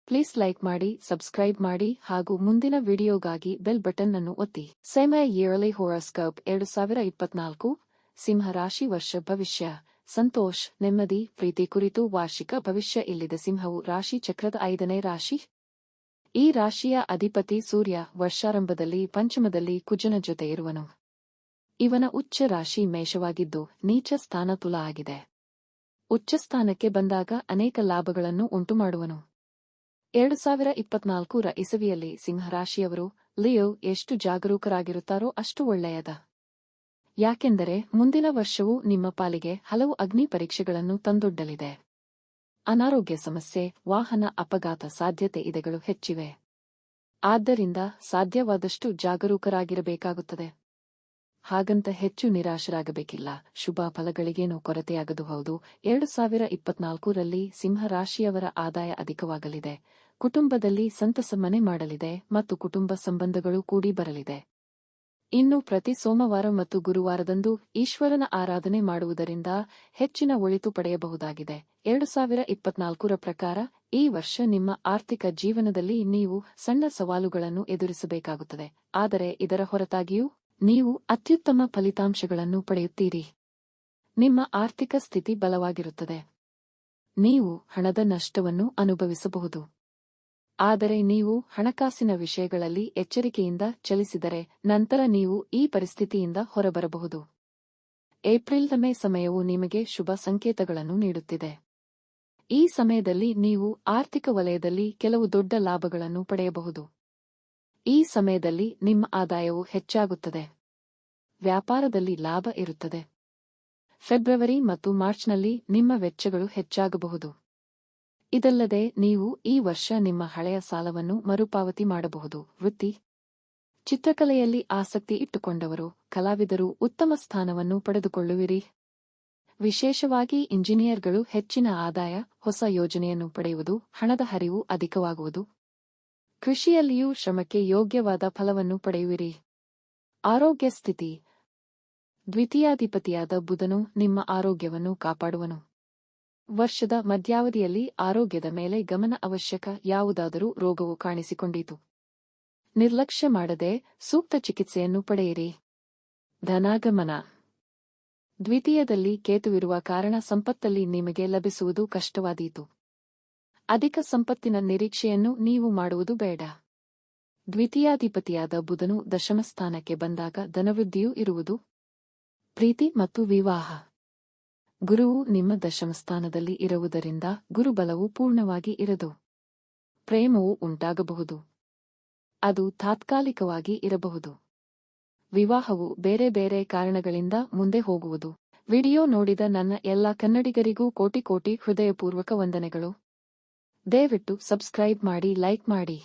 Please like ಮಾಡಿ, subscribe ಮಾಡಿ ಹಾಗೂ ಮುಂದಿನ ವಿಡಿಯೋಗಾಗಿ ಬೆಲ್ ಬಟನ್ ಅನ್ನು ಒತ್ತಿ. ಸೆಮಿ ಇಯರ್ಲಿ ಹೊರಾಸ್ಕೋಪ್ 2024 ಸಿಂಹ ರಾಶಿ ವರ್ಷ ಭವಿಷ್ಯ. ಸಂತೋಷ್, ನೆಮ್ಮದಿ, ಪ್ರೀತಿ ಕುರಿತು ವಾರ್ಷಿಕ ಭವಿಷ್ಯ ಇಲ್ಲಿದೆ. ಸಿಂಹವು ರಾಶಿ ಚಕ್ರದ 5ನೇ ರಾಶಿ. ಈ ರಾಶಿಯ ಅಧಿಪತಿ ಸೂರ್ಯ. ವರ್ಷಾರಂಭದಲ್ಲಿ ಪಂಚಮದಲ್ಲಿ ಕುಜನ ಜೊತೆ ಇರುವನು. ಇವನ ಉಚ್ಚ ರಾಶಿ ಮೇಷವಾಗಿದ್ದು ನೀಚ ಸ್ಥಾನ ತುಲಾ ಆಗಿದೆ. ಉಚ್ಚಸ್ಥಾನಕ್ಕೆ ಬಂದಾಗ ಅನೇಕ ಲಾಭಗಳನ್ನು ಉಂಟುಮಾಡುವನು. 2024 ಇಸವಿಯಲ್ಲಿ ಸಿಂಹರಾಶಿಯವರು ಲಿಯೋ ಎಷ್ಟು ಜಾಗರೂಕರಾಗಿರುತ್ತಾರೋ ಅಷ್ಟು ಒಳ್ಳೆಯದ. ಯಾಕೆಂದರೆ ಮುಂದಿನ ವರ್ಷವು ನಿಮ್ಮ ಪಾಲಿಗೆ ಹಲವು ಅಗ್ನಿ ಪರೀಕ್ಷೆಗಳನ್ನು ತಂದೊಡ್ಡಲಿದೆ. ಅನಾರೋಗ್ಯ ಸಮಸ್ಯೆ, ವಾಹನ ಅಪಘಾತ ಸಾಧ್ಯತೆ ಇದೆಗಳು ಹೆಚ್ಚಿವೆ. ಆದ್ದರಿಂದ ಸಾಧ್ಯವಾದಷ್ಟು ಜಾಗರೂಕರಾಗಿರಬೇಕಾಗುತ್ತದೆ. ಹಾಗಂತ ಹೆಚ್ಚು ನಿರಾಶರಾಗಬೇಕಿಲ್ಲ. ಶುಭ ಫಲಗಳಿಗೇನೂ ಕೊರತೆಯಾಗದು. ಹೌದು, 2024ರಲ್ಲಿ ಸಿಂಹರಾಶಿಯವರ ಆದಾಯ ಅಧಿಕವಾಗಲಿದೆ. ಕುಟುಂಬದಲ್ಲಿ ಸಂತಸ ಮನೆ ಮಾಡಲಿದೆ ಮತ್ತು ಕುಟುಂಬ ಸಂಬಂಧಗಳು ಕೂಡಿ ಬರಲಿದೆ. ಇನ್ನು ಪ್ರತಿ ಸೋಮವಾರ ಮತ್ತು ಗುರುವಾರದಂದು ಈಶ್ವರನ ಆರಾಧನೆ ಮಾಡುವುದರಿಂದ ಹೆಚ್ಚಿನ ಒಳಿತು ಪಡೆಯಬಹುದಾಗಿದೆ. 2024ರ ಪ್ರಕಾರ ಈ ವರ್ಷ ನಿಮ್ಮ ಆರ್ಥಿಕ ಜೀವನದಲ್ಲಿ ನೀವು ಸಣ್ಣ ಸವಾಲುಗಳನ್ನು ಎದುರಿಸಬೇಕಾಗುತ್ತದೆ. ಆದರೆ ಇದರ ಹೊರತಾಗಿಯೂ ನೀವು ಅತ್ಯುತ್ತಮ ಫಲಿತಾಂಶಗಳನ್ನು ಪಡೆಯುತ್ತೀರಿ. ನಿಮ್ಮ ಆರ್ಥಿಕ ಸ್ಥಿತಿ ಬಲವಾಗಿರುತ್ತದೆ. ನೀವು ಹಣದ ನಷ್ಟವನ್ನು ಅನುಭವಿಸಬಹುದು. ಆದರೆ ನೀವು ಹಣಕಾಸಿನ ವಿಷಯಗಳಲ್ಲಿ ಎಚ್ಚರಿಕೆಯಿಂದ ಚಲಿಸಿದರೆ ನಂತರ ನೀವು ಈ ಪರಿಸ್ಥಿತಿಯಿಂದ ಹೊರಬರಬಹುದು. ಏಪ್ರಿಲ್ ಮೇ ಸಮಯವು ನಿಮಗೆ ಶುಭ ಸಂಕೇತಗಳನ್ನು ನೀಡುತ್ತಿದೆ. ಈ ಸಮಯದಲ್ಲಿ ನೀವು ಆರ್ಥಿಕ ವಲಯದಲ್ಲಿ ಕೆಲವು ದೊಡ್ಡ ಲಾಭಗಳನ್ನು ಪಡೆಯಬಹುದು. ಈ ಸಮಯದಲ್ಲಿ ನಿಮ್ಮ ಆದಾಯವು ಹೆಚ್ಚಾಗುತ್ತದೆ. ವ್ಯಾಪಾರದಲ್ಲಿ ಲಾಭ ಇರುತ್ತದೆ. ಫೆಬ್ರವರಿ ಮತ್ತು ಮಾರ್ಚ್ನಲ್ಲಿ ನಿಮ್ಮ ವೆಚ್ಚಗಳು ಹೆಚ್ಚಾಗಬಹುದು. ಇದಲ್ಲದೆ ನೀವು ಈ ವರ್ಷ ನಿಮ್ಮ ಹಳೆಯ ಸಾಲವನ್ನು ಮರುಪಾವತಿ ಮಾಡಬಹುದು. ವೃತ್ತಿ, ಚಿತ್ರಕಲೆಯಲ್ಲಿ ಆಸಕ್ತಿ ಇಟ್ಟುಕೊಂಡವರು, ಕಲಾವಿದರು ಉತ್ತಮ ಸ್ಥಾನವನ್ನು ಪಡೆದುಕೊಳ್ಳುವಿರಿ. ವಿಶೇಷವಾಗಿ ಇಂಜಿನಿಯರ್ಗಳು ಹೆಚ್ಚಿನ ಆದಾಯ, ಹೊಸ ಯೋಜನೆಯನ್ನು ಪಡೆಯುವುದು, ಹಣದ ಹರಿವು ಅಧಿಕವಾಗುವುದು. ಕೃಷಿಯಲ್ಲಿಯೂ ಶ್ರಮಕ್ಕೆ ಯೋಗ್ಯವಾದ ಫಲವನ್ನು ಪಡೆಯುವಿರಿ. ಆರೋಗ್ಯ ಸ್ಥಿತಿ. ದ್ವಿತೀಯಾಧಿಪತಿಯಾದ ಬುಧನು ನಿಮ್ಮ ಆರೋಗ್ಯವನ್ನು ಕಾಪಾಡುವನು. ವರ್ಷದ ಮಧ್ಯಾವಧಿಯಲ್ಲಿ ಆರೋಗ್ಯದ ಮೇಲೆ ಗಮನ ಅವಶ್ಯಕ. ಯಾವುದಾದರೂ ರೋಗವು ಕಾಣಿಸಿಕೊಂಡಿತು, ನಿರ್ಲಕ್ಷ್ಯ ಮಾಡದೆ ಸೂಕ್ತ ಚಿಕಿತ್ಸೆಯನ್ನು ಪಡೆಯಿರಿ. ಧನಾಗಮನ. ದ್ವಿತೀಯದಲ್ಲಿ ಕೇತುವಿರುವ ಕಾರಣ ಸಂಪತ್ತಲ್ಲಿ ನಿಮಗೆ ಲಭಿಸುವುದು ಕಷ್ಟವಾದೀತು. ಅಧಿಕ ಸಂಪತ್ತಿನ ನಿರೀಕ್ಷೆಯನ್ನು ನೀವು ಮಾಡುವುದು ಬೇಡ. ದ್ವಿತೀಯಾಧಿಪತಿಯಾದ ಬುಧನು ದಶಮ ಸ್ಥಾನಕ್ಕೆ ಬಂದಾಗ ಧನವೃದ್ಧಿಯೂ ಇರುವುದು. ಪ್ರೀತಿ ಮತ್ತು ವಿವಾಹ. ಗುರುವು ನಿಮ್ಮ ದಶಮ ಸ್ಥಾನದಲ್ಲಿ ಇರುವುದರಿಂದ ಗುರುಬಲವು ಪೂರ್ಣವಾಗಿ ಇರದು. ಪ್ರೇಮವು ಉಂಟಾಗಬಹುದು. ಅದು ತಾತ್ಕಾಲಿಕವಾಗಿ ಇರಬಹುದು. ವಿವಾಹವು ಬೇರೆ ಬೇರೆ ಕಾರಣಗಳಿಂದ ಮುಂದೆ ಹೋಗುವುದು. ವಿಡಿಯೋ ನೋಡಿದ ನನ್ನ ಎಲ್ಲ ಕನ್ನಡಿಗರಿಗೂ ಕೋಟಿ ಕೋಟಿ ಹೃದಯಪೂರ್ವಕ ವಂದನೆಗಳು. ದಯವಿಟ್ಟು ಸಬ್ಸ್ಕ್ರೈಬ್ ಮಾಡಿ, ಲೈಕ್ ಮಾಡಿ.